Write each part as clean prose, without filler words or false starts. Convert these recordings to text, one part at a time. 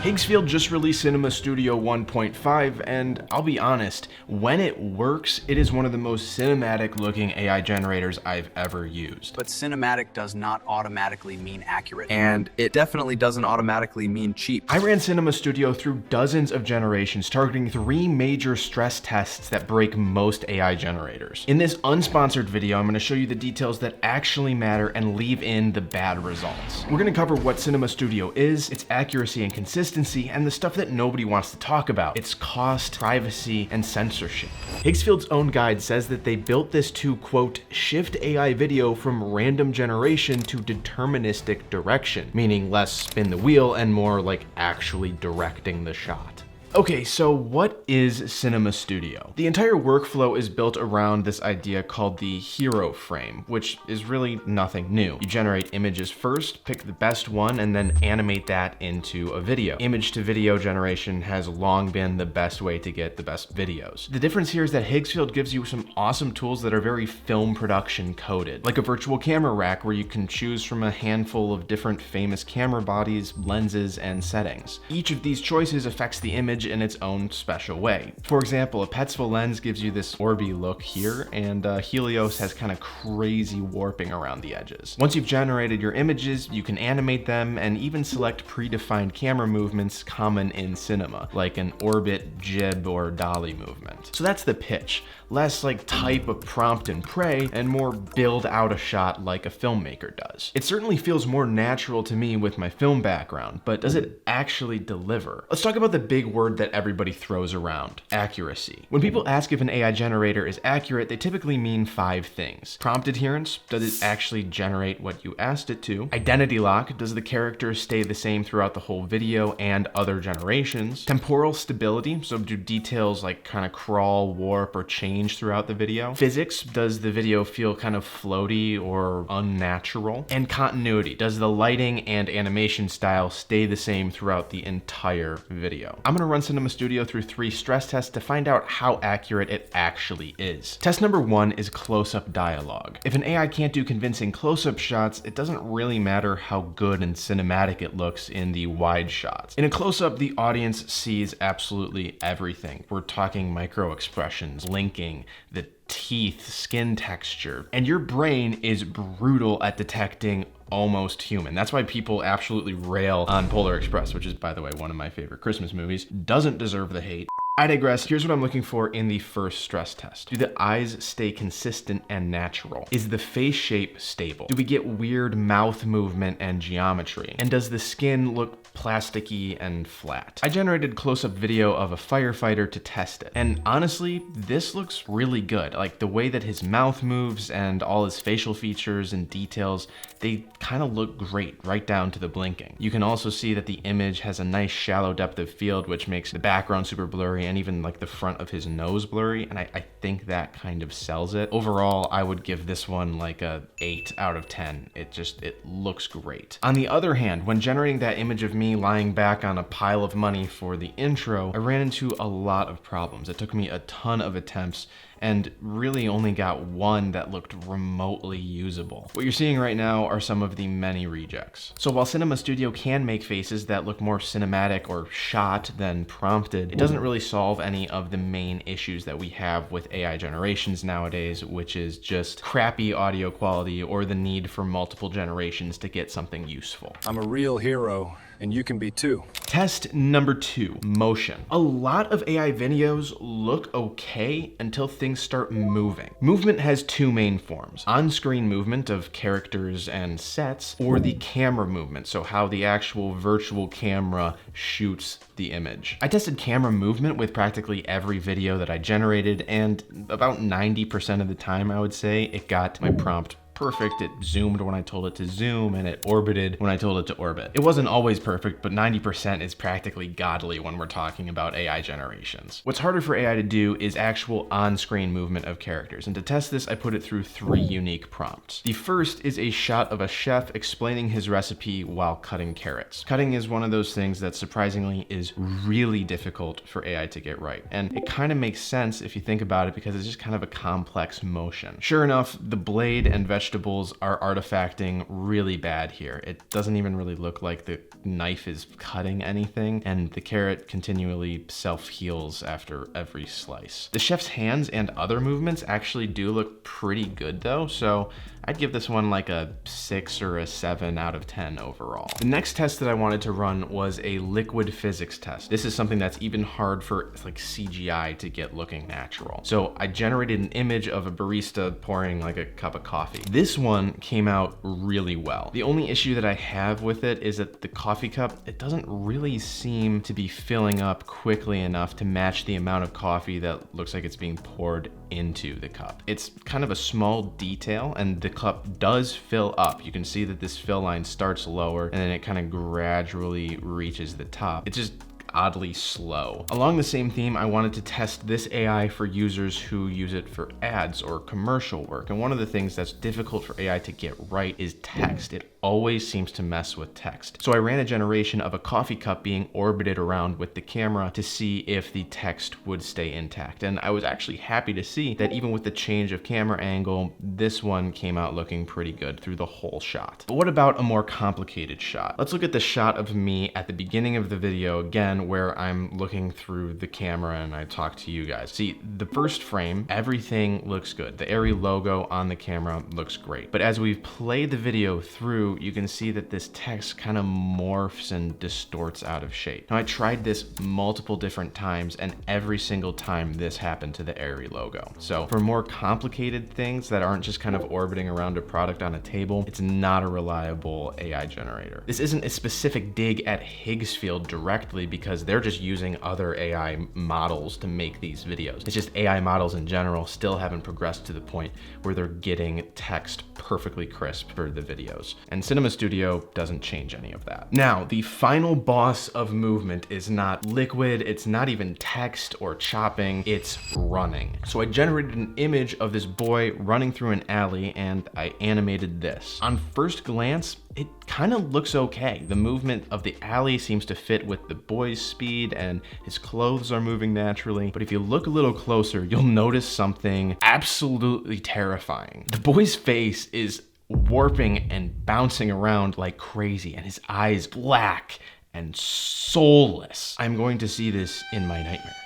Higgsfield just released Cinema Studio 1.5, and I'll be honest, when it works, it is one of the most cinematic looking AI generators I've ever used. But cinematic does not automatically mean accurate. And it definitely doesn't automatically mean cheap. I ran Cinema Studio through dozens of generations, targeting 3 major stress tests that break most AI generators. In this unsponsored video, I'm going to show you the details that actually matter and leave in the bad results. We're going to cover what Cinema Studio is, its accuracy and consistency, and the stuff that nobody wants to talk about, its cost, privacy, and censorship. Higgsfield's own guide says that they built this to, quote, shift AI video from random generation to deterministic direction, meaning less spin the wheel and more like actually directing the shot. Okay, so what is Cinema Studio? The entire workflow is built around this idea called the hero frame, which is really nothing new. You generate images first, pick the best one, and then animate that into a video. Image to video generation has long been the best way to get the best videos. The difference here is that Higgsfield gives you some awesome tools that are very film production coded, like a virtual camera rack where you can choose from a handful of different famous camera bodies, lenses, and settings. Each of these choices affects the image in its own special way. For example, a Petzval lens gives you this orby look here, and Helios has kind of crazy warping around the edges. Once you've generated your images, you can animate them and even select predefined camera movements common in cinema, like an orbit, jib, or dolly movement. So that's the pitch. Less like type a prompt and pray, and more build out a shot like a filmmaker does. It certainly feels more natural to me with my film background, but does it actually deliver? Let's talk about the big word that everybody throws around: accuracy. When people ask if an AI generator is accurate, they typically mean 5 things. Prompt adherence: does it actually generate what you asked it to? Identity lock: does the character stay the same throughout the whole video and other generations? Temporal stability: so do details like kind of crawl, warp, or change throughout the video? Physics: does the video feel kind of floaty or unnatural? And continuity: does the lighting and animation style stay the same throughout the entire video? I'm gonna run Cinema Studio through 3 stress tests to find out how accurate it actually is. Test number 1 is close-up dialogue. If an AI can't do convincing close-up shots, it doesn't really matter how good and cinematic it looks in the wide shots. In a close-up, the audience sees absolutely everything. We're talking micro expressions, linking, the teeth, skin texture, and your brain is brutal at detecting almost human. That's why people absolutely rail on Polar Express, which is, by the way, one of my favorite Christmas movies. Doesn't deserve the hate. I digress. Here's what I'm looking for in the first stress test. Do the eyes stay consistent and natural? Is the face shape stable? Do we get weird mouth movement and geometry? And does the skin look plasticky and flat? I generated close-up video of a firefighter to test it. And honestly, this looks really good. Like the way that his mouth moves and all his facial features and details, they kind of look great right down to the blinking. You can also see that the image has a nice shallow depth of field, which makes the background super blurry and even like the front of his nose blurry, and I think that kind of sells it. Overall, I would give this one like a 8 out of 10. It looks great. On the other hand, when generating that image of me lying back on a pile of money for the intro, I ran into a lot of problems. It took me a ton of attempts and really only got one that looked remotely usable. What you're seeing right now are some of the many rejects. So while Cinema Studio can make faces that look more cinematic or shot than prompted, it doesn't really solve any of the main issues that we have with AI generations nowadays, which is just crappy audio quality or the need for multiple generations to get something useful. I'm a real hero, and you can be too. Test number 2, motion. A lot of AI videos look okay until things start moving. Movement has 2 main forms: on-screen movement of characters and sets, or the camera movement, so how the actual virtual camera shoots the image. I tested camera movement with practically every video that I generated, and about 90% of the time, I would say, it got my prompt perfect. It zoomed when I told it to zoom, and it orbited when I told it to orbit. It wasn't always perfect, but 90% is practically godly when we're talking about AI generations. What's harder for AI to do is actual on-screen movement of characters, and to test this, I put it through 3 unique prompts. The first is a shot of a chef explaining his recipe while cutting carrots. Cutting is one of those things that surprisingly is really difficult for AI to get right, and it kind of makes sense if you think about it because it's just kind of a complex motion. Sure enough, the blade and vegetable vegetables are artifacting really bad here. It doesn't even really look like the knife is cutting anything, and the carrot continually self-heals after every slice. The chef's hands and other movements actually do look pretty good though, so I'd give this one like a 6 or a 7 out of 10 overall. The next test that I wanted to run was a liquid physics test. This is something that's even hard for like CGI to get looking natural. So I generated an image of a barista pouring like a cup of coffee. This one came out really well. The only issue that I have with it is that the coffee cup, it doesn't really seem to be filling up quickly enough to match the amount of coffee that looks like it's being poured into the cup. It's kind of a small detail, and the cup does fill up. You can see that this fill line starts lower and then it kind of gradually reaches the top. It's just oddly slow. Along the same theme, I wanted to test this AI for users who use it for ads or commercial work. And one of the things that's difficult for AI to get right is text. It always seems to mess with text. So I ran a generation of a coffee cup being orbited around with the camera to see if the text would stay intact. And I was actually happy to see that even with the change of camera angle, this one came out looking pretty good through the whole shot. But what about a more complicated shot? Let's look at the shot of me at the beginning of the video again, where I'm looking through the camera and I talk to you guys. See, the first frame, everything looks good. The Airy logo on the camera looks great. But as we've played the video through, you can see that this text kind of morphs and distorts out of shape. Now I tried this multiple different times, and every single time this happened to the Airy logo. So for more complicated things that aren't just kind of orbiting around a product on a table, it's not a reliable AI generator. This isn't a specific dig at Higgsfield directly, because they're just using other AI models to make these videos. It's just AI models in general still haven't progressed to the point where they're getting text perfectly crisp for the videos. And Cinema Studio doesn't change any of that. Now, the final boss of movement is not liquid, it's not even text or chopping, it's running. So I generated an image of this boy running through an alley and I animated this. On first glance, it kind of looks okay. The movement of the alley seems to fit with the boy's speed and his clothes are moving naturally. But if you look a little closer, you'll notice something absolutely terrifying. The boy's face is warping and bouncing around like crazy, and his eyes black and soulless. I'm going to see this in my nightmares.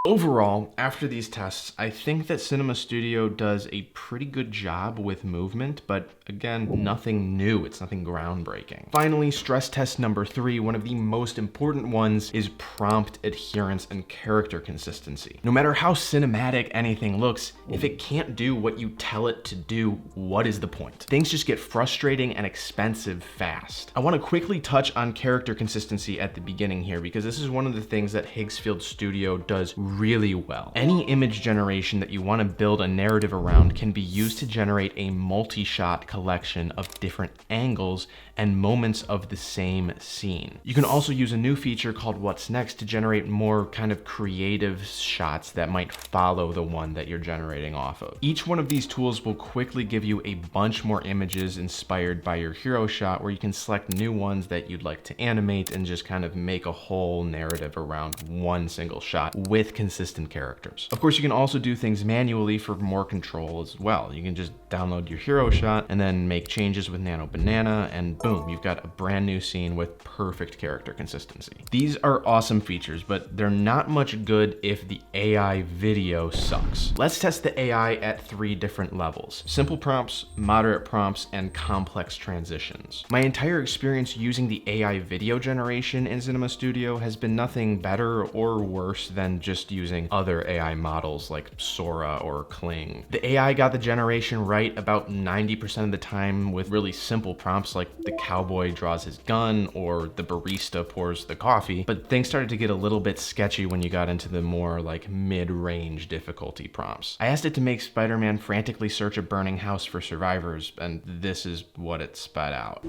Overall, after these tests, I think that Cinema Studio does a pretty good job with movement, but again, nothing new, it's nothing groundbreaking. Finally, stress test number 3, one of the most important ones, is prompt adherence and character consistency. No matter how cinematic anything looks, if it can't do what you tell it to do, what is the point? Things just get frustrating and expensive fast. I want to quickly touch on character consistency at the beginning here, because this is one of the things that Higgsfield Studio does really well. Any image generation that you want to build a narrative around can be used to generate a multi-shot collection of different angles and moments of the same scene. You can also use a new feature called What's Next to generate more kind of creative shots that might follow the one that you're generating off of. Each one of these tools will quickly give you a bunch more images inspired by your hero shot, where you can select new ones that you'd like to animate and just kind of make a whole narrative around one single shot with consistent characters. Of course, you can also do things manually for more control as well. You can just download your hero shot and then make changes with Nano Banana, and boom, you've got a brand new scene with perfect character consistency. These are awesome features, but they're not much good if the AI video sucks. Let's test the AI at 3 different levels: simple prompts, moderate prompts, and complex transitions. My entire experience using the AI video generation in Cinema Studio has been nothing better or worse than just using other AI models like Sora or Kling. The AI got the generation right about 90% of the time with really simple prompts like the cowboy draws his gun or the barista pours the coffee, but things started to get a little bit sketchy when you got into the more like mid-range difficulty prompts. I asked it to make Spider-Man frantically search a burning house for survivors, and this is what it spat out.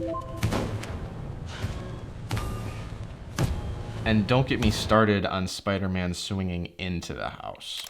And don't get me started on Spider-Man swinging into the house.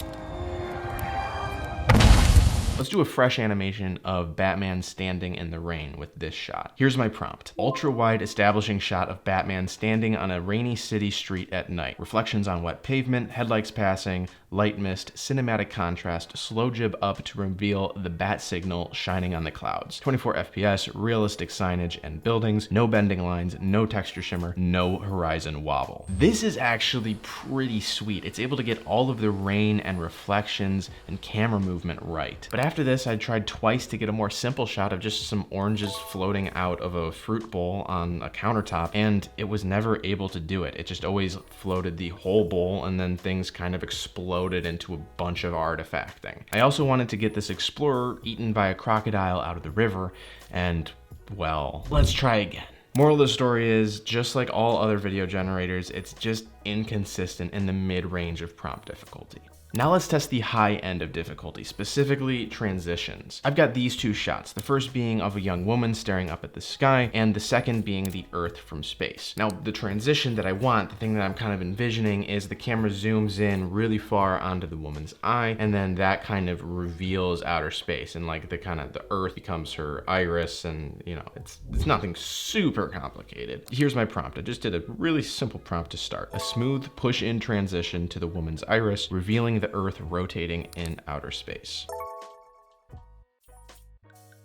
Let's do a fresh animation of Batman standing in the rain with this shot. Here's my prompt. Ultra-wide establishing shot of Batman standing on a rainy city street at night. Reflections on wet pavement, headlights passing, light mist, cinematic contrast, slow jib up to reveal the bat signal shining on the clouds. 24 FPS, realistic signage and buildings, no bending lines, no texture shimmer, no horizon wobble. This is actually pretty sweet. It's able to get all of the rain and reflections and camera movement right. But after this, I tried twice to get a more simple shot of just some oranges floating out of a fruit bowl on a countertop, and it was never able to do it. It just always floated the whole bowl, and then things kind of exploded into a bunch of artifacting. I also wanted to get this explorer eaten by a crocodile out of the river, and well, let's try again. Moral of the story is, just like all other video generators, it's just inconsistent in the mid-range of prompt difficulty. Now let's test the high end of difficulty, specifically transitions. I've got these two shots, the first being of a young woman staring up at the sky, and the second being the Earth from space. Now, the transition that I want, the thing that I'm kind of envisioning, is the camera zooms in really far onto the woman's eye, and then that kind of reveals outer space, and like the Earth becomes her iris, and you know, it's nothing super complicated. Here's my prompt. I just did a really simple prompt to start. A smooth push-in transition to the woman's iris, revealing the Earth rotating in outer space.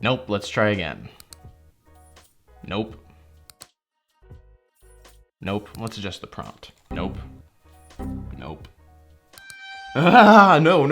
Nope, let's try again. Nope. Nope, let's adjust the prompt. Nope. Nope. Ah, no.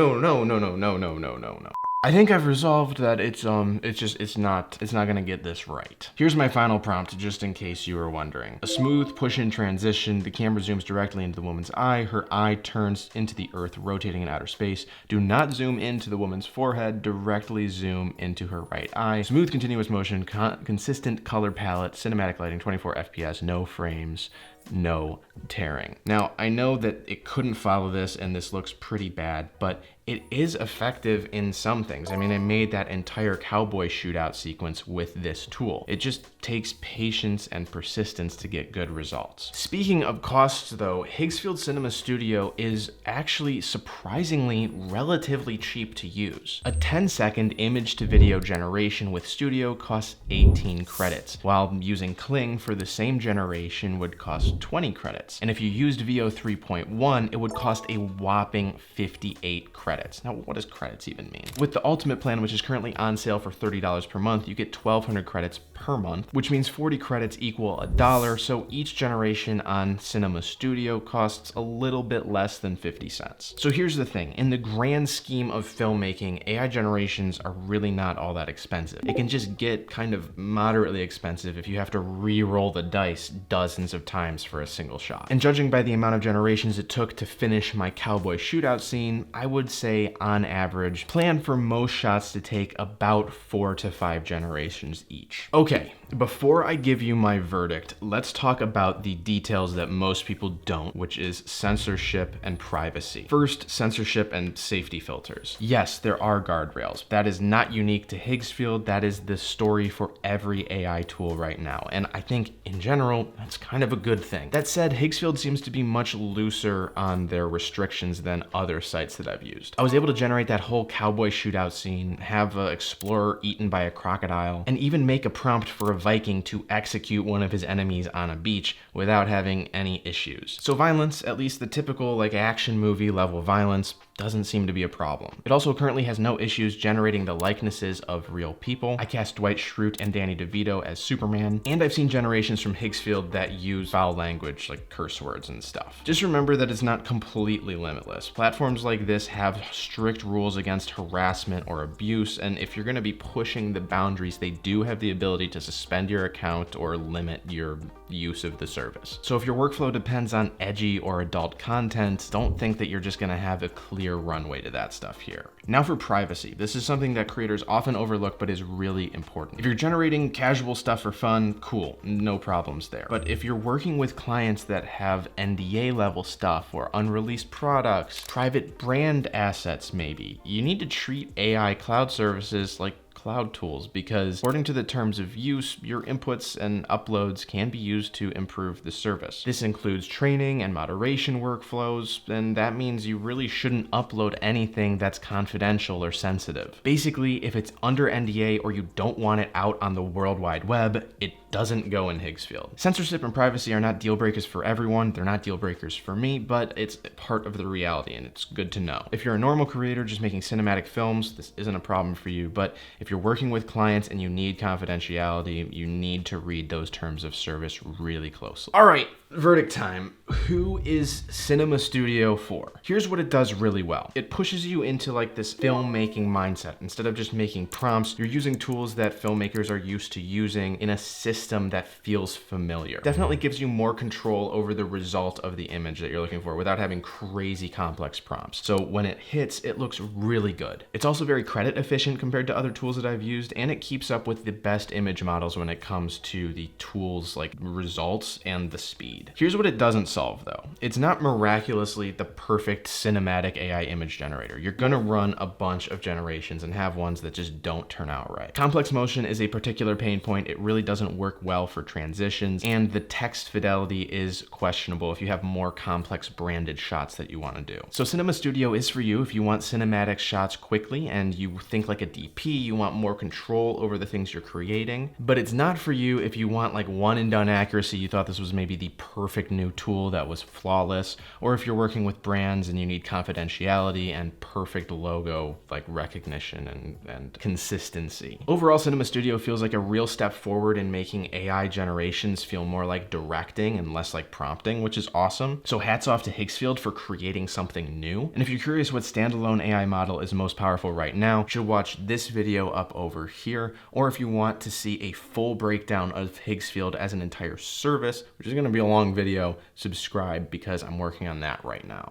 I think I've resolved that it's not gonna get this right. Here's my final prompt, just in case you were wondering. A smooth push-in transition, the camera zooms directly into the woman's eye, her eye turns into the Earth rotating in outer space. Do not zoom into the woman's forehead, directly zoom into her right eye. Smooth continuous motion, consistent color palette, cinematic lighting, 24 FPS, no frames, no tearing. Now, I know that it couldn't follow this and this looks pretty bad, but it is effective in some things. I mean, I made that entire cowboy shootout sequence with this tool. It just takes patience and persistence to get good results. Speaking of costs though, Higgsfield Cinema Studio is actually surprisingly relatively cheap to use. A 10-second image to video generation with Studio costs 18 credits, while using Kling for the same generation would cost 20 credits. And if you used VO 3.1, it would cost a whopping 58 credits. Now, what does credits even mean? With the Ultimate plan, which is currently on sale for $30 per month, you get 1,200 credits per month, which means 40 credits equal $1, so each generation on Cinema Studio costs a little bit less than 50 cents. So here's the thing, in the grand scheme of filmmaking, AI generations are really not all that expensive. It can just get kind of moderately expensive if you have to re-roll the dice dozens of times for a single shot. And judging by the amount of generations it took to finish my cowboy shootout scene, I would say on average, plan for most shots to take about 4 to 5 generations each. Okay, before I give you my verdict, let's talk about the details that most people don't, which is censorship and privacy. First, censorship and safety filters. Yes, there are guardrails. That is not unique to Higgsfield. That is the story for every AI tool right now. And I think in general, that's kind of a good thing. That said, Higgsfield seems to be much looser on their restrictions than other sites that I've used. I was able to generate that whole cowboy shootout scene, have an explorer eaten by a crocodile, and even make a prompt for a Viking to execute one of his enemies on a beach without having any issues. So violence, at least the typical like action movie level violence, doesn't seem to be a problem. It also currently has no issues generating the likenesses of real people. I cast Dwight Schrute and Danny DeVito as Superman, and I've seen generations from Higgsfield that use foul language like curse words and stuff. Just remember that it's not completely limitless. Platforms like this have strict rules against harassment or abuse, and if you're going to be pushing the boundaries, they do have the ability to suspend your account or limit your use of the service. So if your workflow depends on edgy or adult content, don't think that you're just going to have a clear runway to that stuff here. Now for privacy. This is something that creators often overlook but is really important. If you're generating casual stuff for fun, cool, no problems there. But if you're working with clients that have NDA level stuff or unreleased products, private brand assets maybe, you need to treat AI cloud services like cloud tools because according to the terms of use, your inputs and uploads can be used to improve the service. This includes training and moderation workflows, and that means you really shouldn't upload anything that's confidential or sensitive. Basically, if it's under NDA or you don't want it out on the World Wide Web, it doesn't go in Higgsfield. Censorship and privacy are not deal breakers for everyone. They're not deal breakers for me, but it's part of the reality and it's good to know. If you're a normal creator just making cinematic films, this isn't a problem for you, but if you're working with clients and you need confidentiality, you need to read those terms of service really closely. All right, verdict time. Who is Cinema Studio for? Here's what it does really well. It pushes you into like this filmmaking mindset. Instead of just making prompts, you're using tools that filmmakers are used to using in a system that feels familiar. Definitely gives you more control over the result of the image that you're looking for without having crazy complex prompts. So when it hits, it looks really good. It's also very credit efficient compared to other tools that I've used, and it keeps up with the best image models when it comes to the tools like results and the speed. Here's what it doesn't solve though. It's not miraculously the perfect cinematic AI image generator. You're gonna run a bunch of generations and have ones that just don't turn out right. Complex motion is a particular pain point. It really doesn't work well for transitions, and the text fidelity is questionable if you have more complex branded shots that you want to do. So Cinema Studio is for you if you want cinematic shots quickly and you think like a DP, you want more control over the things you're creating, but it's not for you if you want like one and done accuracy. You thought this was maybe the perfect new tool that was flawless, or if you're working with brands and you need confidentiality and perfect logo like recognition and consistency. Overall, Cinema Studio feels like a real step forward in making AI generations feel more like directing and less like prompting, which is awesome. So hats off to Higgsfield for creating something new. And if you're curious what standalone AI model is most powerful right now, you should watch this video up over here. Or if you want to see a full breakdown of Higgsfield as an entire service, which is going to be a long video, subscribe because I'm working on that right now.